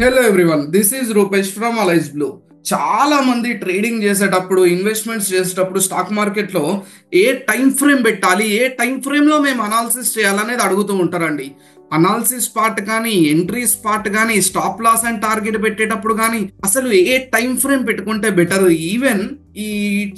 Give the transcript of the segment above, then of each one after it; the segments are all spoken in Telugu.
Hello everyone, this is Rupesh from Alice blue. చాలా మంది ట్రేడింగ్ చేసేటప్పుడు, ఇన్వెస్ట్మెంట్స్ చేసేటప్పుడు స్టాక్ మార్కెట్లో ఏ టైం ఫ్రేమ్ పెట్టాలి, ఏ టైం ఫ్రేమ్లో మేము అనాలిసిస్ చేయాలనేది అడుగుతూ ఉంటారండి. అనాలిసిస్ పార్ట్ కానీ, ఎంట్రీస్ పార్ట్ కానీ, స్టాప్ లాస్ అండ్ టార్గెట్ పెట్టేటప్పుడు కానీ అసలు ఏ టైం ఫ్రేమ్ పెట్టుకుంటే బెటర్. ఈవెన్ ఈ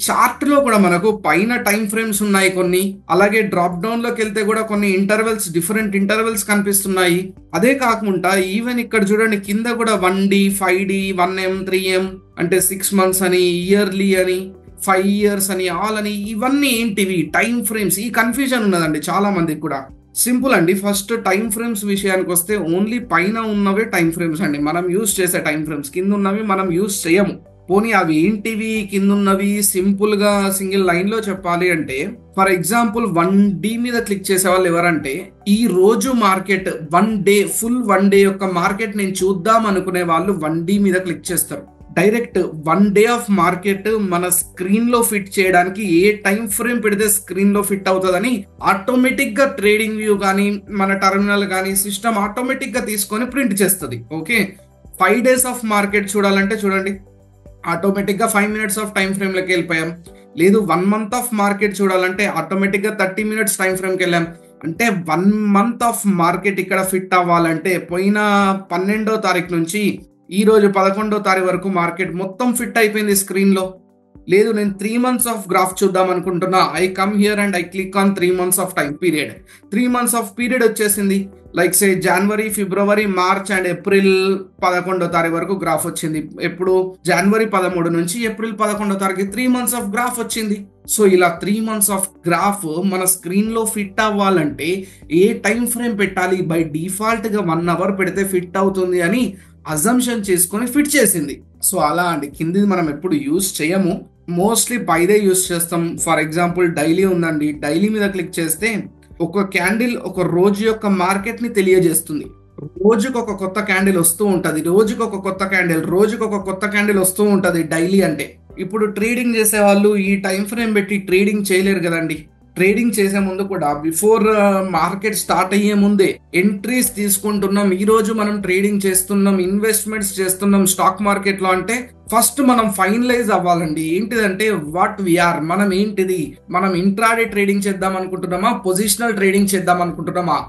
చార్ట్ లో కూడా మనకు పైన టైం ఫ్రేమ్స్ ఉన్నాయి కొన్ని, అలాగే డ్రాప్ డౌన్ లోకి వెళ్తే కూడా కొన్ని ఇంటర్వెల్స్, డిఫరెంట్ ఇంటర్వెల్స్ కనిపిస్తున్నాయి. అదే కాకుండా ఈవెన్ ఇక్కడ చూడండి కింద కూడా 1D, 5D, 1M, 3M అంటే 6 months అని, ఇయర్లీ అని, 5 years అని, ఆల్ అని, ఇవన్నీ ఏంటివి టైం ఫ్రేమ్స్? ఈ కన్ఫ్యూజన్ ఉన్నదండి చాలా మందికి కూడా. సింపుల్ అండి. ఫస్ట్ టైం ఫ్రేమ్స్ విషయానికి వస్తే ఓన్లీ పైన ఉన్నవే టైం ఫ్రేమ్స్ అండి, మనం యూజ్ చేసే టైం ఫ్రేమ్స్. కింద ఉన్నవి మనం యూజ్ చేయము. పోనీ అవి ఏంటివి కింద ఉన్నవి? సింపుల్ గా సింగిల్ లైన్ లో చెప్పాలి అంటే, ఫర్ ఎగ్జాంపుల్ 1D మీద క్లిక్ చేసే వాళ్ళు ఎవరంటే, ఈ రోజు మార్కెట్ 1 డే, ఫుల్ 1 డే యొక్క మార్కెట్ నేను చూద్దాం అనుకునే వాళ్ళు 1D మీద క్లిక్ చేస్తారు. డైరెక్ట్ 1 డే ఆఫ్ మార్కెట్ మన స్క్రీన్ లో ఫిట్ చేయడానికి ఏ టైం ఫ్రేమ్ పెడితే స్క్రీన్ లో ఫిట్ అవుతుందని ఆటోమేటిక్ గా ట్రేడింగ్ వ్యూ కానీ, మన టర్మినల్ కానీ సిస్టమ్ ఆటోమేటిక్ గా తీసుకొని ప్రింట్ చేస్తుంది. ఓకే, 5 days ఆఫ్ మార్కెట్ చూడాలంటే చూడండి, ఆటోమేటిక్ గా 5 minutes ఆఫ్ టైం ఫ్రేమ్ లోకి వెళ్ళిపోయాం. లేదు 1 month ఆఫ్ మార్కెట్ చూడాలంటే ఆటోమేటిక్ గా 30 minutes టైం ఫ్రేమ్ కి వెళ్ళాం. అంటే 1 month ఆఫ్ మార్కెట్ ఇక్కడ ఫిట్ అవ్వాలంటే పోయిన 12వ తారీఖు నుంచి ఈ రోజు 11వ తారీఖు వరకు మార్కెట్ మొత్తం ఫిట్ అయిపోయింది స్క్రీన్ లో. లేదు నేను 3 months ఆఫ్ గ్రాఫ్ చూద్దాం అనుకుంటున్నా, I come here and I click on 3 months of time period. 3 months of period వచ్చేసింది. Like say January, February, March and April 11వ తారీఖు వరకు గ్రాఫ్ వచ్చింది. ఎప్పుడు? జనవరి 13 నుంచి ఏప్రిల్ 11వ తారీఖు 3 months ఆఫ్ గ్రాఫ్ వచ్చింది. సో ఇలా 3 months ఆఫ్ గ్రాఫ్ మన స్క్రీన్ లో ఫిట్ అవ్వాలంటే ఏ టైం ఫ్రేమ్ పెట్టాలి? బై డిఫాల్ట్ గా 1 hour పెడితే ఫిట్ అవుతుంది అని అజంప్షన్ చేసుకొని ఫిట్ చేసింది. సో అలా అండి, కింది మనం ఎప్పుడు యూజ్ చేయము, మోస్ట్లీ పైదే యూజ్ చేస్తాం. ఫర్ ఎగ్జాంపుల్ డైలీ ఉందండి, డైలీ మీద క్లిక్ చేస్తే ఒక క్యాండిల్ ఒక రోజు యొక్క మార్కెట్ ని తెలియజేస్తుంది. రోజుకు ఒక కొత్త క్యాండిల్ వస్తూ ఉంటది, రోజుకు ఒక కొత్త క్యాండిల్, రోజుకు ఒక కొత్త క్యాండిల్ వస్తూ ఉంటది డైలీ. అంటే ఇప్పుడు ట్రేడింగ్ చేసే వాళ్ళు ఈ టైం ఫ్రేమ్ పెట్టి ట్రేడింగ్ చేయలేరు కదండి. ట్రేడింగ్ చేసే ముందు కూడా బిఫోర్ మార్కెట్ స్టార్ట్ అయ్యే ముందే ఎంట్రీస్ తీసుకుంటున్నాం, ఈ రోజు మనం ట్రేడింగ్ చేస్తున్నాం, ఇన్వెస్ట్మెంట్స్ చేస్తున్నాం స్టాక్ మార్కెట్ లో అంటే ఫస్ట్ మనం ఫైనలైజ్ అవ్వాలండి. ఏంటిదంటే వాట్ వీఆర్, మనం ఏంటిది, మనం ఇంట్రాడే ట్రేడింగ్ చేద్దాం అనుకుంటున్నామా, పొజిషనల్ ట్రేడింగ్ చేద్దాం అనుకుంటున్నామా,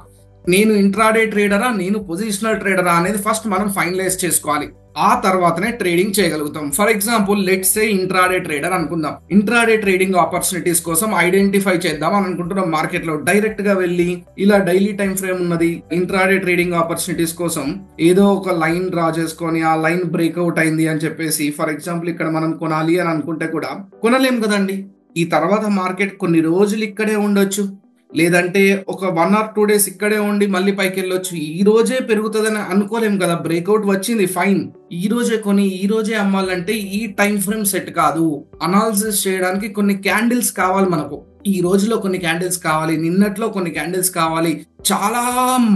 నేను ఇంట్రాడే ట్రేడరా, నేను పొజిషనల్ ట్రేడరా అనేది ఫస్ట్ మనం ఫైనలైజ్ చేసుకోవాలి. ఆ తర్వాతనే ట్రేడింగ్ చేయగలుగుతాం. For example let's say intraday trader అనుకుందాం. ఇంట్రాడే ట్రేడింగ్ ఆపర్చునిటీస్ కోసం ఐడెంటిఫై చేద్దాం అని అనుకుంటున్నాం. మార్కెట్ లో డైరెక్ట్ గా వెళ్ళి ఇలా డైలీ టైం ఫ్రేమ్ ఉన్నది, ఇంట్రాడే ట్రేడింగ్ ఆపర్చునిటీస్ కోసం ఏదో ఒక లైన్ డ్రా చేసుకొని ఆ లైన్ బ్రేక్అవుట్ అయింది అని చెప్పేసి, ఫర్ ఎగ్జాంపుల్ ఇక్కడ మనం కొనాలి అని అనుకుంటే కూడా కొనలేం కదండి. ఈ తర్వాత మార్కెట్ కొన్ని రోజులు ఇక్కడే ఉండొచ్చు, లేదంటే ఒక 1 or 2 days ఇక్కడే ఉండి మళ్ళీ పైకి వెళ్ళొచ్చు. ఈ రోజే పెరుగుతుందని అనుకోలేం కదా. బ్రేక్అవుట్ వచ్చింది, ఫైన్, ఈ రోజే కొని ఈ రోజే అమ్మాలంటే ఈ టైం ఫ్రేమ్ సెట్ కాదు. అనాలిసిస్ చేయడానికి కొన్ని క్యాండిల్స్ కావాలి మనకు. ఈ రోజులో కొన్ని క్యాండిల్స్ కావాలి, నిన్నట్లో కొన్ని క్యాండిల్స్ కావాలి, చాలా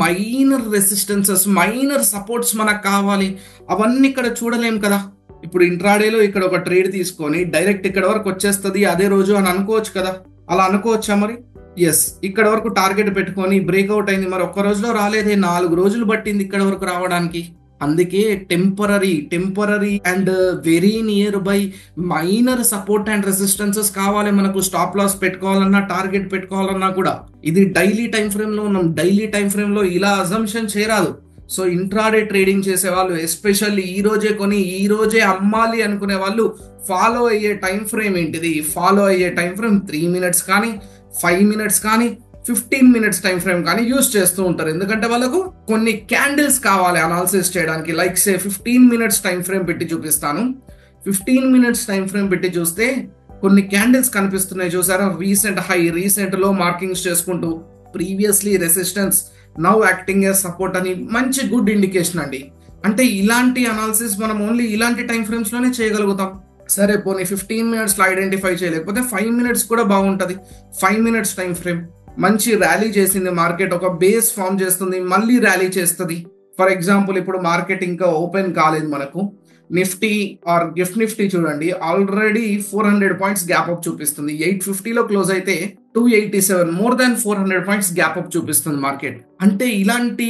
మైనర్ రెసిస్టెన్సెస్, మైనర్ సపోర్ట్స్ మనకు కావాలి. అవన్నీ ఇక్కడ చూడలేం కదా. ఇప్పుడు ఇంట్రాడేలో ఇక్కడ ఒక ట్రేడ్ తీసుకొని డైరెక్ట్ ఇక్కడ వరకు వచ్చేస్తుంది అదే రోజు అని అనుకోవచ్చు కదా. అలా అనుకోవచ్చా మరి? ఎస్, ఇక్కడ వరకు టార్గెట్ పెట్టుకొని బ్రేక్అవుట్ అయింది, మరి ఒక్క రోజులో రాలేదే, 4 రోజులు పట్టింది ఇక్కడ వరకు రావడానికి. అందుకే temporary and very near by minor support and resistances కావాలి మనకు. స్టాప్ లాస్ పెట్టుకోవాలన్నా, టార్గెట్ పెట్టుకోవాలన్నా కూడా. ఇది డైలీ టైం ఫ్రేమ్ లో ఉన్నాం, డైలీ టైం ఫ్రేమ్ లో ఇలా అజంప్షన్ చేయరాదు. సో ఇంట్రాడే ట్రేడింగ్ చేసే వాళ్ళు, ఎస్పెషల్లీ ఈ రోజే కొని ఈ రోజే అమ్మాలి అనుకునే వాళ్ళు ఫాలో అయ్యే టైం ఫ్రేమ్ ఏంటిది? ఫాలో అయ్యే టైం ఫ్రేమ్ 3 minutes కానీ, 5 minutes కానీ, 15 minutes టైం ఫ్రేమ్ కానీ యూజ్ చేస్తూ ఉంటారు. ఎందుకంటే వాళ్ళకు కొన్ని క్యాండిల్స్ కావాలి అనాలిసిస్ చేయడానికి. Like say 15 minutes time frame పెట్టి చూపిస్తాను. 15 minutes టైం ఫ్రేమ్ పెట్టి చూస్తే కొన్ని క్యాండిల్స్ కనిపిస్తున్నాయి చూసారా? రీసెంట్ హై, రీసెంట్ లో మార్కింగ్స్ చేసుకుంటూ, previously resistance, now acting as support అని మంచి గుడ్ ఇండికేషన్ అండి. అంటే ఇలాంటి అనాలిసిస్ మనం ఓన్లీ ఇలాంటి టైం ఫ్రేమ్స్ లోనే చేయగలుగుతాం. సరే పోనీ 15 minutes లో ఐడెంటిఫై చేయలేకపోతే 5 minutes కూడా బాగుంటది. 5 minutes టైం ఫ్రేమ్ మంచి ర్యాలీ చేసింది మార్కెట్, ఒక బేస్ ఫామ్ చేస్తుంది, మళ్ళీ ర్యాలీ చేస్తుంది. ఫర్ ఎగ్జాంపుల్ ఇప్పుడు మార్కెట్ ఇంకా ఓపెన్ కాలేదు మనకు. నిఫ్టీ ఆర్ గిఫ్ట్ నిఫ్టీ చూడండి, ఆల్రెడీ 400 points గ్యాప్ అప్ చూపిస్తుంది. 850లో క్లోజ్ అయితే 287, more than 400 points gap up చూపిస్తుంది మార్కెట్. అంటే ఇలాంటి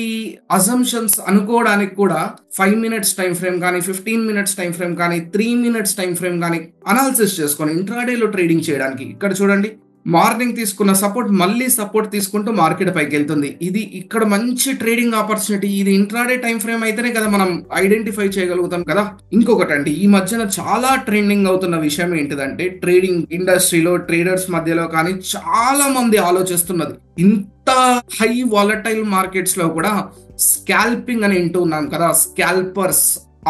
అజంప్షన్స్ అనుకోవడానికి కూడా 5 మినిట్స్ టైం ఫ్రేమ్ కానీ, 15 మినిట్స్ టైం ఫ్రేమ్ కానీ, 3 మినిట్స్ టైం ఫ్రేమ్ కానీ అనాలిసిస్ చేసుకొని ఇంట్రాడేలో ట్రేడింగ్ చేయడానికి. ఇక్కడ చూడండి, మార్నింగ్ తీసుకున్న సపోర్ట్ మళ్ళీ సపోర్ట్ తీసుకుంటూ మార్కెట్ పైకి వెళ్తుంది. ఇది ఇక్కడ మంచి ట్రేడింగ్ ఆపర్చునిటీ. ఇది ఇంట్రాడే టైం ఫ్రేమ్ అయితేనే కదా మనం ఐడెంటిఫై చేయగలుగుతాం కదా. ఇంకొకటి అండి, ఈ మధ్యన చాలా ట్రెండింగ్ అవుతున్న విషయం ఏంటిదంటే, ట్రేడింగ్ ఇండస్ట్రీలో ట్రేడర్స్ మధ్యలో కానీ చాలా మంది ఆలోచిస్తున్నది, ఇంత హై వాలటైల్ మార్కెట్స్ లో కూడా స్కాల్పింగ్ అని వింటూ ఉన్నాం కదా. స్కాల్పర్స్,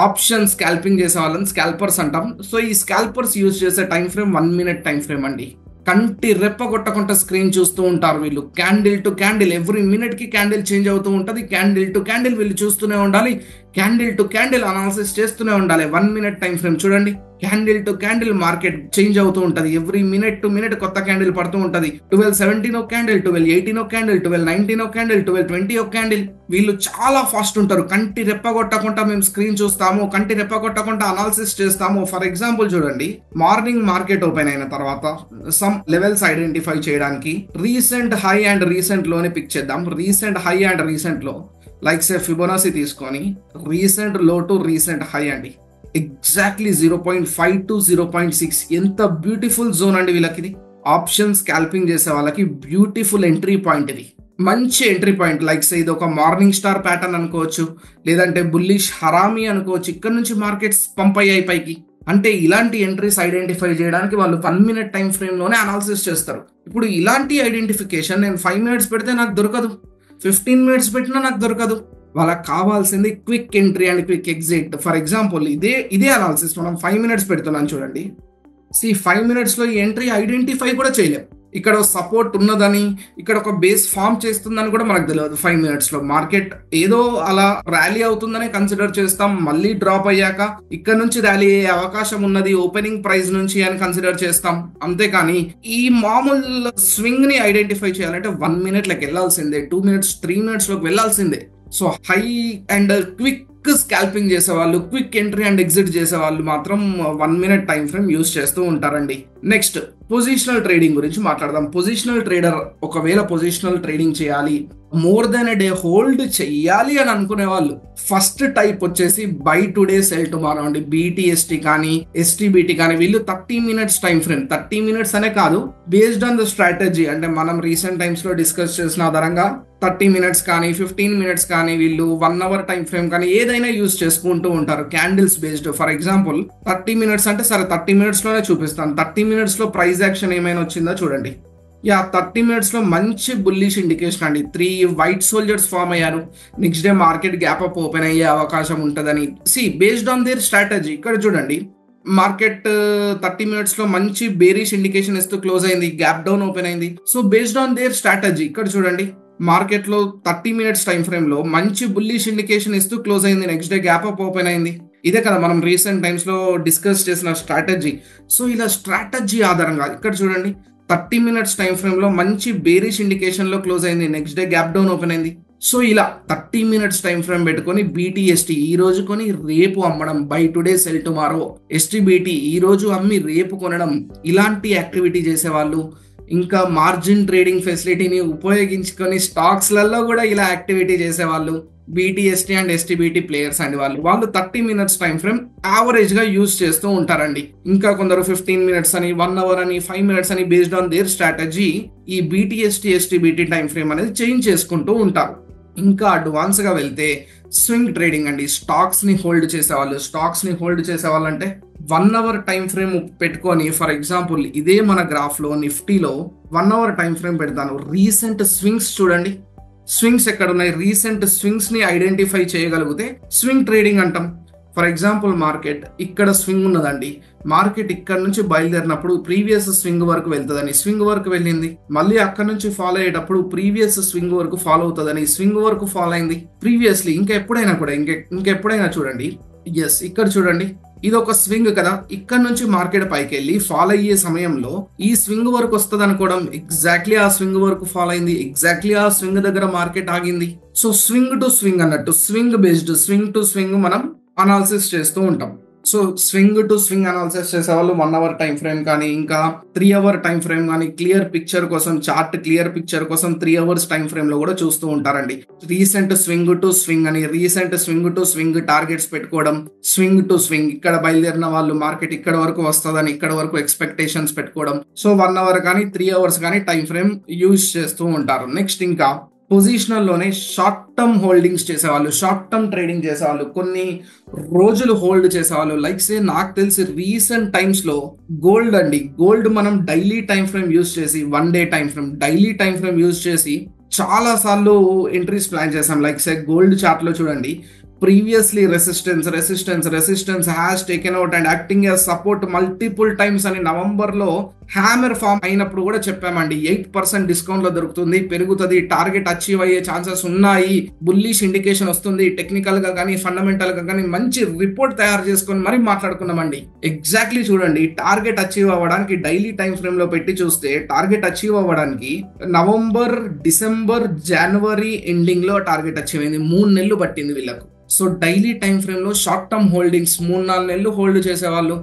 ఆప్షన్ స్కాల్పింగ్ చేసే వాళ్ళని స్కాల్పర్స్ అంటాం. సో ఈ స్కాల్పర్స్ యూజ్ చేసే time frame 1 minute time frame అండి. కంటి రెప్ప కొట్టకుండా స్క్రీన్ చూస్తూ ఉంటారు వీళ్ళు. Candle to candle, every minute కి క్యాండిల్ చేంజ్ అవుతూ ఉంటది. క్యాండిల్ టు క్యాండిల్ వీళ్ళు చూస్తూనే ఉండాలి. క్యాండిల్ టు క్యాండిల్ అనాలిసిస్ చేస్తూనే ఉండాలి. 1 మినిట్ టైం ఫ్రేమ్ చూడండి, candle to candle market change అవుతూ ఉంటది. ఎవ్రీ మినిట్ టు మినిట్ కొత్త క్యాండిల్ పడుతూ ఉంటది. 12:17 ఒక క్యాండిల్, 12:18 ఒక క్యాండిల్, 12:19 ఒక క్యాండిల్, 12:20 ఒక క్యాండిల్. వీళ్ళు చాలా ఫాస్ట్ ఉంటారు. కంటి రెప్ప కొట్టకుండా మేము స్క్రీన్ చూస్తాము, కంటి రెప్ప కొట్టకుండా అనాలిసిస్ చేస్తాము. ఫర్ ఎగ్జాంపుల్ చూడండి, మార్నింగ్ మార్కెట్ ఓపెన్ అయిన తర్వాత సమ్ లెవెల్స్ ఐడెంటిఫై చేయడానికి రీసెంట్ హై అండ్ రీసెంట్ లోనే పిక్ చేద్దాం. రీసెంట్ హై అండ్ రీసెంట్ లో లైక్ సే ఫిబొనాసీ తీసుకొని రీసెంట్ లో టు రీసెంట్ హై అండి, ఎగ్జాక్ట్లీ 0.5 to 0.6. ఎంత బ్యూటిఫుల్ జోన్ అండి వీళ్ళకి. ఇది ఆప్షన్ స్కాల్పింగ్ చేసే వాళ్ళకి బ్యూటిఫుల్ ఎంట్రీ పాయింట్. ఇది మంచి ఎంట్రీ పాయింట్. లైక్ సే ఇది ఒక మార్నింగ్ స్టార్ ప్యాటర్న్ అనుకోవచ్చు, లేదంటే బుల్లిష్ హరామీ అనుకోవచ్చు. ఇక్కడ నుంచి మార్కెట్స్ పంప్ అయ్యాయి పైకి. అంటే ఇలాంటి ఎంట్రీస్ ఐడెంటిఫై చేయడానికి వాళ్ళు 1 మినిట్ టైం ఫ్రేమ్ లోనే అనాలిసిస్ చేస్తారు. ఇప్పుడు ఇలాంటి ఐడెంటిఫికేషన్ నేను 5 మినిట్స్ పెడితే నాకు దొరకదు, 15 మినిట్స్ పెట్టినా నాకు దొరకదు. వాళ్ళకి కావాల్సింది quick entry and quick exit. For example ఇదే అనాలిసిస్ మనం 5 మినిట్స్ పెడుతున్నాను చూడండి. 5 మినిట్స్ లో ఈ ఎంట్రీ ఐడెంటిఫై కూడా చేయలేం. ఇక్కడ సపోర్ట్ ఉన్నదని, ఇక్కడ ఒక బేస్ ఫామ్ చేస్తుందని కూడా మనకు తెలియదు. 5 మినిట్స్ లో మార్కెట్ ఏదో అలా ర్యాలీ అవుతుందని కన్సిడర్ చేస్తాం. మళ్ళీ డ్రాప్ అయ్యాక ఇక్కడ నుంచి ర్యాలీ అయ్యే అవకాశం ఉన్నది ఓపెనింగ్ ప్రైస్ నుంచి అని కన్సిడర్ చేస్తాం. అంతేకాని ఈ మామూలు స్వింగ్ ని ఐడెంటిఫై చేయాలంటే 1 మినిట్ లకి వెళ్లాల్సిందే, 2 మినిట్స్ 3 మినిట్స్ లోకి వెళ్లాల్సిందే. So high and quick scalping చేసే వాళ్ళు, క్విక్ ఎంట్రీ అండ్ ఎగ్జిట్ చేసే వాళ్ళు మాత్రం 1 మినిట్ టైం ఫ్రేమ్ యూజ్ చేస్తూ ఉంటారండి. నెక్స్ట్ పొజిషనల్ ట్రేడింగ్ గురించి మాట్లాడదాం. పొజిషనల్ ట్రేడర్ ఒకవేళ పొజిషనల్ ట్రేడింగ్ చేయాలి, more than a day hold చెయ్యాలి అని అనుకునే వాళ్ళు ఫస్ట్ టైప్ వచ్చేసి బై టుడే సెల్ టుమారో అండి. BTST కానీ STBT కానీ వీళ్ళు 30 మినిట్స్ టైం ఫ్రేమ్, 30 మినిట్స్ అనే కాదు, బేస్డ్ ఆన్ ద స్ట్రాటజీ. అంటే మనం రీసెంట్ టైమ్స్ లో డిస్కస్ చేసిన ఆధారంగా 30 మినిట్స్ కానీ 15 మినిట్స్ కానీ వీళ్ళు 1 అవర్ టైం ఫ్రేమ్ కానీ ఏదైనా యూజ్ చేసుకుంటూ ఉంటారు candles based. For example 30 minutes అంటే సరే 30 మినిట్స్ లోనే చూపిస్తాను. 30 మినిట్స్ లో ప్రైస్ యాక్షన్ ఏమైనా వచ్చిందో చూడండి. 30 మినిట్స్ లో మంచి బుల్లిష్ ఇండికేషన్ అండి. 3 వైట్ సోల్జర్స్ ఫామ్ అయ్యారు. Next day market gap up open అయ్యే అవకాశం ఉంటుందని బేస్డ్ ఆన్ దేర్ స్ట్రాటజీ. ఇక్కడ చూడండి, మార్కెట్ 30 మినిట్స్ లో మంచి బేరిష్ ఇండికేషన్ ఇస్తూ క్లోజ్ అయింది, గ్యాప్ డౌన్ ఓపెన్ అయింది. So based on their strategy ఇక్కడ చూడండి, మార్కెట్ లో 30 మినిట్స్ టైం ఫ్రేమ్ లో మంచి బుల్లిష్ ఇండికేషన్ ఇస్తూ క్లోజ్ అయింది, next day gap up open అయింది. ఇదే కదా మనం రీసెంట్ టైమ్స్ లో డిస్కస్ చేసిన స్ట్రాటజీ. సో ఇలా స్ట్రాటజీ ఆధారంగా ఇక్కడ చూడండి, 30 మినిట్స్ టైం ఫ్రేమ్ లో మంచి బేరిష్ ఇండికేషన్ లో క్లోజ్ అయింది, next day gap down open అయింది. సో ఇలా 30 మినిట్స్ టైం ఫ్రేమ్ పెట్టుకొని BTST ఈ రోజు కొని రేపు అమ్మడం, by today cell tomorrow, STBT ఈ రోజు అమ్మి రేపు కొనడం, ఇలాంటి యాక్టివిటీ చేసేవాళ్ళు, ఇంకా మార్జిన్ ట్రేడింగ్ ఫెసిలిటీని ఉపయోగించుకొని స్టాక్స్లలో కూడా ఇలా యాక్టివిటీ చేసేవాళ్ళు BTST అండ్ STBT ప్లేయర్స్ అండి. వాళ్ళు 30 మినిట్స్ టైం ఫ్రేమ్ యావరేజ్ గా యూజ్ చేస్తూ ఉంటారండి. ఇంకా కొందరు 15 మినిట్స్ అని, 1 అవర్ అని, 5 మినిట్స్ అని బేస్డ్ ఆన్ దేర్ స్ట్రాటజీ ఈ BTST STBT టైం ఫ్రేమ్ అనేది చేంజ్ చేసుకుంటూ ఉంటారు. ఇంకా అడ్వాన్స్ గా వెళ్తే స్వింగ్ ట్రేడింగ్ అండి. స్టాక్స్ ని హోల్డ్ చేసేవాళ్ళు అంటే 1 అవర్ టైం ఫ్రేమ్ పెట్టుకొని, ఫర్ ఎగ్జాంపుల్ ఇదే మన గ్రాఫ్ లో నిఫ్టీలో 1 అవర్ టైం ఫ్రేమ్ పెడతాను. రీసెంట్ స్వింగ్స్ చూడండి, స్వింగ్స్ ఎక్కడ ఉన్నాయి, రీసెంట్ స్వింగ్స్ ని ఐడెంటిఫై చేయగలిగితే స్వింగ్ ట్రేడింగ్ అంటాం. ఫర్ ఎగ్జాంపుల్ మార్కెట్ ఇక్కడ స్వింగ్ ఉన్నదండి, మార్కెట్ ఇక్కడ నుంచి బయలుదేరినప్పుడు ప్రీవియస్ స్వింగ్ వరకు వెళ్తుందని, స్వింగ్ వరకు వెళ్ళింది, మళ్ళీ అక్కడ నుంచి ఫాలో అయ్యేటప్పుడు ప్రీవియస్ స్వింగ్ వరకు ఫాలో అవుతుందని, స్వింగ్ వరకు ఫాలో అయింది ప్రీవియస్లీ. ఇంకెప్పుడైనా చూడండి, ఎస్ ఇక్కడ చూడండి, ఇది ఒక స్వింగ్ కదా, ఇక్కడ నుంచి మార్కెట్ పైకి వెళ్ళి ఫాలో అయ్యే సమయంలో ఈ స్వింగ్ వరకు వస్తుంది అనుకోవడం, ఎగ్జాక్ట్లీ ఆ స్వింగ్ వరకు ఫాలో అయింది, ఎగ్జాక్ట్లీ ఆ స్వింగ్ దగ్గర మార్కెట్ ఆగింది. సో స్వింగ్ టు స్వింగ్ అన్నట్టు, swing based, swing to swing మనం అనాలిసిస్ చేస్తూ ఉంటాం. So swing to swing analysis చేసేవాళ్ళు 1 అవర్ టైం ఫ్రేమ్ కానీ ఇంకా 3 అవర్ టైం ఫ్రేమ్ కానీ క్లియర్ పిక్చర్ కోసం, చార్ట్ క్లియర్ పిక్చర్ కోసం 3 అవర్స్ టైం ఫ్రేమ్ లో కూడా చూస్తూ ఉంటారండి. రీసెంట్ స్వింగ్ టు స్వింగ్ అని, recent swing to swing targets పెట్టుకోవడం, స్వింగ్ టు స్వింగ్ ఇక్కడ బయలుదేరిన వాళ్ళు మార్కెట్ ఇక్కడ వరకు వస్తుందని ఇక్కడ వరకు ఎక్స్పెక్టేషన్స్ పెట్టుకోవడం. సో 1 అవర్ కానీ 3 అవర్స్ కానీ టైం ఫ్రేమ్ యూజ్ చేస్తూ ఉంటారు. నెక్స్ట్ ఇంకా పొజిషనల్ లోనే షార్ట్ టర్మ్ హోల్డింగ్స్ చేసేవాళ్ళు, షార్ట్ టర్మ్ ట్రేడింగ్ చేసేవాళ్ళు, కొన్ని రోజులు హోల్డ్ చేసేవాళ్ళు. లైక్ సే నాకు తెలిసి రీసెంట్ టైమ్స్ లో గోల్డ్ అండి, గోల్డ్ మనం డైలీ టైం ఫ్రేమ్ యూజ్ చేసి, 1 day time frame, daily time frame use చేసి చాలా సార్లు ఎంట్రీస్ ప్లాన్ చేసాం. లైక్ సే గోల్డ్ చార్ట్ లో చూడండి, previously resistance has taken out and acting as support multiple times అని నవంబర్ లో హ్యామర్ ఫామ్ అయినప్పుడు కూడా చెప్పామండి. 8% డిస్కౌంట్ లో దొరుకుతుంది, పెరుగుతుంది, టార్గెట్ అచీవ్ అయ్యే ఛాన్సెస్ ఉన్నాయి, బుల్లిష్ ఇండికేషన్ వస్తుంది, టెక్నికల్ గా కానీ ఫండమెంటల్ గా కానీ మంచి రిపోర్ట్ తయారు చేసుకొని మరి మాట్లాడుకున్నామండి. ఎగ్జాక్ట్లీ చూడండి, టార్గెట్ అచీవ్ అవ్వడానికి డైలీ టైం ఫ్రేమ్ లో పెట్టి చూస్తే టార్గెట్ అచీవ్ అవ్వడానికి నవంబర్, డిసెంబర్, జనవరి ఎండింగ్ లో టార్గెట్ అచీవ్ అయింది. 3 నెలలు పట్టింది వీళ్ళకు. సో డైలీ టైం ఫ్రేమ్ లో షార్ట్ టర్మ్ హోల్డింగ్స్ 3-4 నెలలు హోల్డ్ చేసేవాళ్ళు.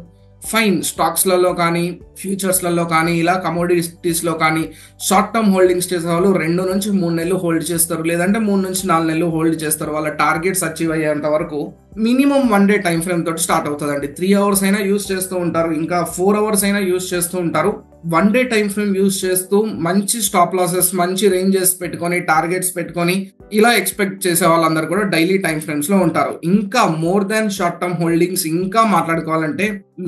ఫైన్, స్టాక్స్లలో కానీ ఫ్యూచర్స్లలో కానీ ఇలా కమోడిటీస్ లో కానీ షార్ట్ టర్మ్ హోల్డింగ్స్ చేసేవాళ్ళు 2 నుంచి 3 నెలలు హోల్డ్ చేస్తారు, లేదంటే 3 నుంచి 4 నెలలు హోల్డ్ చేస్తారు. వాళ్ళ టార్గెట్స్ అచీవ్ అయ్యేంత వరకు మినిమం 1 డే టైం ఫ్రేమ్ తోటి స్టార్ట్ అవుతుందండి. 3 అవర్స్ అయినా యూస్ చేస్తూ ఉంటారు, ఇంకా 4 అవర్స్ అయినా యూస్ చేస్తూ ఉంటారు. 1 డే టైం ఫ్రేమ్ యూస్ చేస్తూ మంచి స్టాప్ లాసెస్, మంచి రేంజెస్ పెట్టుకొని, టార్గెట్స్ పెట్టుకొని ఇలా ఎక్స్పెక్ట్ చేసే వాళ్ళందరూ కూడా డైలీ టైం ఫ్రేమ్స్ లో ఉంటారు. ఇంకా more than short term holdings ఇంకా మాట్లాడుకోవాలంటే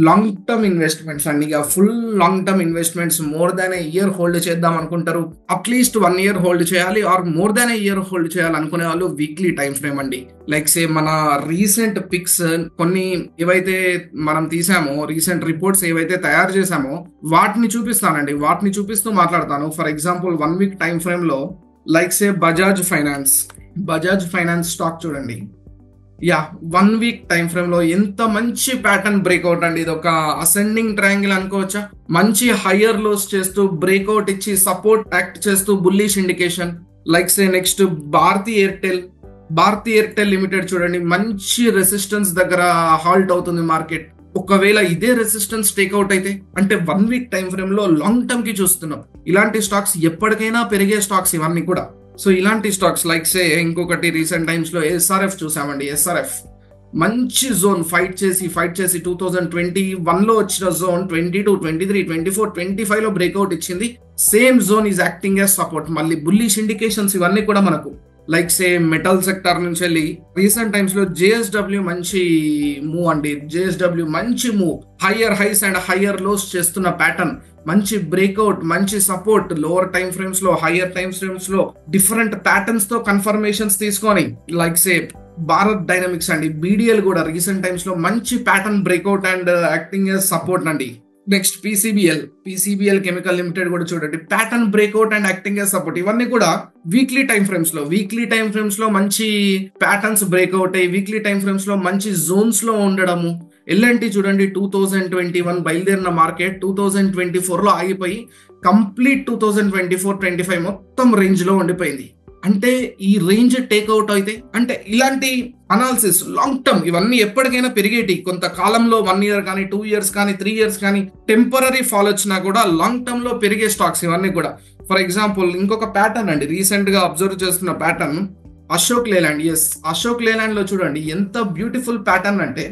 లాంగ్ టర్మ్ ఇన్వెస్ట్మెంట్స్ అండి. ఇక full long term investments more than a year hold చేద్దాం అనుకుంటారు, అట్లీస్ట్ 1 ఇయర్ హోల్డ్ చేయాలి or more than a year hold చేయాలి అనుకునే వాళ్ళు వీక్లీ టైం ఫ్రేమ్ అండి. లైక్ సే మన రీసెంట్ పిక్స్ కొన్ని ఏవైతే మనం తీసామో, రీసెంట్ రిపోర్ట్స్ ఏవైతే తయారు చేసామో వాటిని చూపిస్తానండి, వాటిని చూపిస్తూ మాట్లాడతాను. For example 1 week time frame లో like say Bajaj finance stock చూడండి. 1 వీక్ టైం ఫ్రేమ్ లో ఎంత మంచి ప్యాటర్న్ బ్రేక్అవుట్ అండి. ఇది ఒక అసెండింగ్ ట్రయాంగిల్ అనుకోవచ్చా. మంచి హయ్యర్ లోస్ చేస్తూ బ్రేక్అవుట్ ఇచ్చి సపోర్ట్ యాక్ట్ చేస్తూ bullish indication. Like say next Bharti Airtel Limited చూడండి, మంచి రెసిస్టెన్స్ దగ్గర హాల్ట్ అవుతుంది మార్కెట్. ఒకవేళ ఇదే రెసిస్టెన్స్ టేక్అవుట్ అయితే అంటే 1 వీక్ టైం ఫ్రేమ్ లో లాంగ్ టర్మ్ కి చూస్తున్నాం. ఇలాంటి స్టాక్స్ ఎప్పటికైనా పెరిగే స్టాక్స్ ఇవన్నీ కూడా. సో ఇలాంటి స్టాక్స్ లైక్ సే ఇంకొకటి రీసెంట్ టైమ్స్ లో SRF చూసామండి. SRF మంచి జోన్ ఫైట్ చేసి 2021 లో వచ్చిన జోన్ 22, 23, 24, 25 లో బ్రేక్అవుట్ ఇచ్చింది. Same zone is acting as support. మళ్ళీ బుల్లిష్ ఇండికేషన్స్ ఇవన్నీ కూడా మనకు లైక్ సే మెటల్ సెక్టర్ నుంచి వెళ్ళి రీసెంట్ టైమ్స్ లో JSW మంచి మూవ్ అండి. JSW మంచి move, higher highs and higher lows చేస్తున్న ప్యాటర్న్, మంచి బ్రేక్అవుట్, మంచి సపోర్ట్, లోవర్ టైం ఫ్రేమ్స్ లో, హయ్యర్ టైం ఫ్రేమ్స్ లో డిఫరెంట్ ప్యాటర్న్స్ తో కన్ఫర్మేషన్స్ తీసుకొని లైక్ సే భారత్ డైనమిక్స్ అండి, BDL కూడా రీసెంట్ టైమ్స్ లో మంచి pattern breakout and acting as support అండి. నెక్స్ట్ PCBL కెమికల్ లిమిటెడ్ కూడా చూడండి, pattern breakout and acting as support. ఇవన్నీ కూడా వీక్లీ టైం ఫ్రేమ్స్ లో మంచి ప్యాటర్న్స్ బ్రేక్అవుట్ అయ్యి వీక్లీ టైం ఫ్రేమ్స్ లో మంచి జోన్స్ లో ఉండడము. L&T చూడండి, 2021 బయలుదేరిన మార్కెట్ 2024 లో ఆగిపోయి కంప్లీట్ 2024-25 మొత్తం రేంజ్ లో ఉండిపోయింది. అంటే ఈ రేంజ్ టేక్అవుట్ అయితే అంటే ఇలాంటి అనాలిసిస్ లాంగ్ టర్మ్ ఇవన్నీ ఎప్పటికైనా పెరిగేటి. కొంతకాలంలో 1 ఇయర్ కానీ 2 ఇయర్స్ కానీ 3 ఇయర్స్ కానీ టెంపరీ ఫాల్ వచ్చినా కూడా లాంగ్ టర్మ్ లో పెరిగే స్టాక్స్ ఇవన్నీ కూడా. ఫర్ ఎగ్జాంపుల్ ఇంకొక ప్యాటర్న్ అండి, రీసెంట్ గా అబ్జర్వ్ చేస్తున్న ప్యాటర్న్ అశోక్ లేలాండ్ లో చూడండి ఎంత బ్యూటిఫుల్ ప్యాటర్న్ అంటే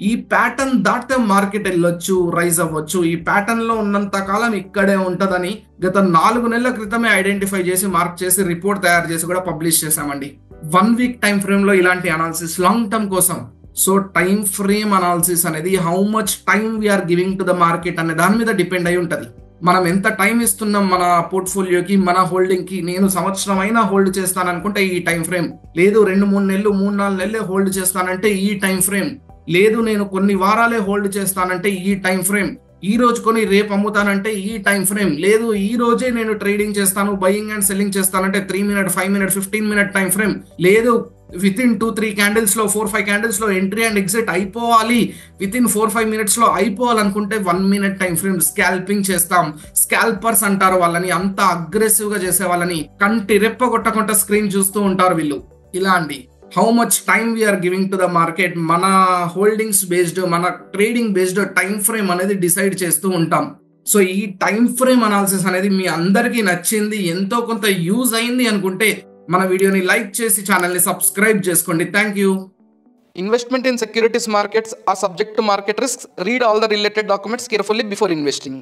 ఈ ప్యాటర్న్ దాటితే మార్కెట్ వెళ్ళొచ్చు, రైజ్ అవ్వచ్చు. ఈ ప్యాటర్న్ లో ఉన్నంత కాలం ఇక్కడే ఉంటదని గత 4 నెలల క్రితమే ఐడెంటిఫై చేసి మార్క్ చేసి రిపోర్ట్ తయారు చేసి కూడా పబ్లిష్ చేశామండి. 1 వీక్ టైం ఫ్రేమ్ లో ఇలాంటి అనాలిసిస్ లాంగ్ టర్మ్ కోసం. సో టైం ఫ్రేమ్ అనాలిసిస్ అనేది how much time we are giving to the market అనే దాని మీద డిపెండ్ అయి ఉంటది. మనం ఎంత టైం ఇస్తున్నాం మన పోర్ట్ఫోలియోకి, మన హోల్డింగ్ కి. నేను సంవత్సరం అయినా హోల్డ్ చేస్తాననుకుంటే ఈ టైం ఫ్రేమ్, లేదు 2-3 నెలలు 3-4 నెలలే హోల్డ్ చేస్తానంటే ఈ టైం ఫ్రేమ్, లేదు నేను కొన్ని వారాలే హోల్డ్ చేస్తానంటే ఈ టైం ఫ్రేమ్, ఈ రోజు కొని రేపు అమ్ముతానంటే ఈ టైం ఫ్రేమ్, లేదు ఈ రోజే నేను ట్రేడింగ్ చేస్తాను, బయింగ్ అండ్ సెల్లింగ్ చేస్తానంటే 3 minute, 5 minute, 15 minute time frame, లేదు వితిన్ 2-3 క్యాండిల్స్ లో 4-5 క్యాండిల్స్ లో ఎంట్రీ అండ్ ఎగ్జిట్ అయిపోవాలి, వితిన్ 4-5 మినిట్స్ లో అయిపోవాలనుకుంటే 1 మినిట్ టైం ఫ్రేమ్ స్కాల్పింగ్ చేస్తాం. స్కాల్పర్స్ అంటారు వాళ్ళని, అంత అగ్రెసివ్ గా చేసే వాళ్ళని. కంటి రెప్ప కొట్టకుండా స్క్రీన్ చూస్తూ ఉంటారు వీళ్ళు. ఇలా అండి how much time we are giving to the market, మన హోల్డింగ్స్ బేస్డ్, మన ట్రేడింగ్ బేస్డ్ టైం ఫ్రేమ్ అనేది డిసైడ్ చేస్తూ ఉంటాం. సో ఈ టైం ఫ్రేమ్ అనాలిసిస్ అనేది మీ అందరికీ నచ్చింది, ఎంతో కొంత యూజ్ అయింది అనుకుంటే మన వీడియోని లైక్ చేసి ఛానల్ని సబ్స్క్రైబ్ చేసుకోండి. Thank you. Investment in securities markets are subject to market risks. Read all the related documents carefully before investing.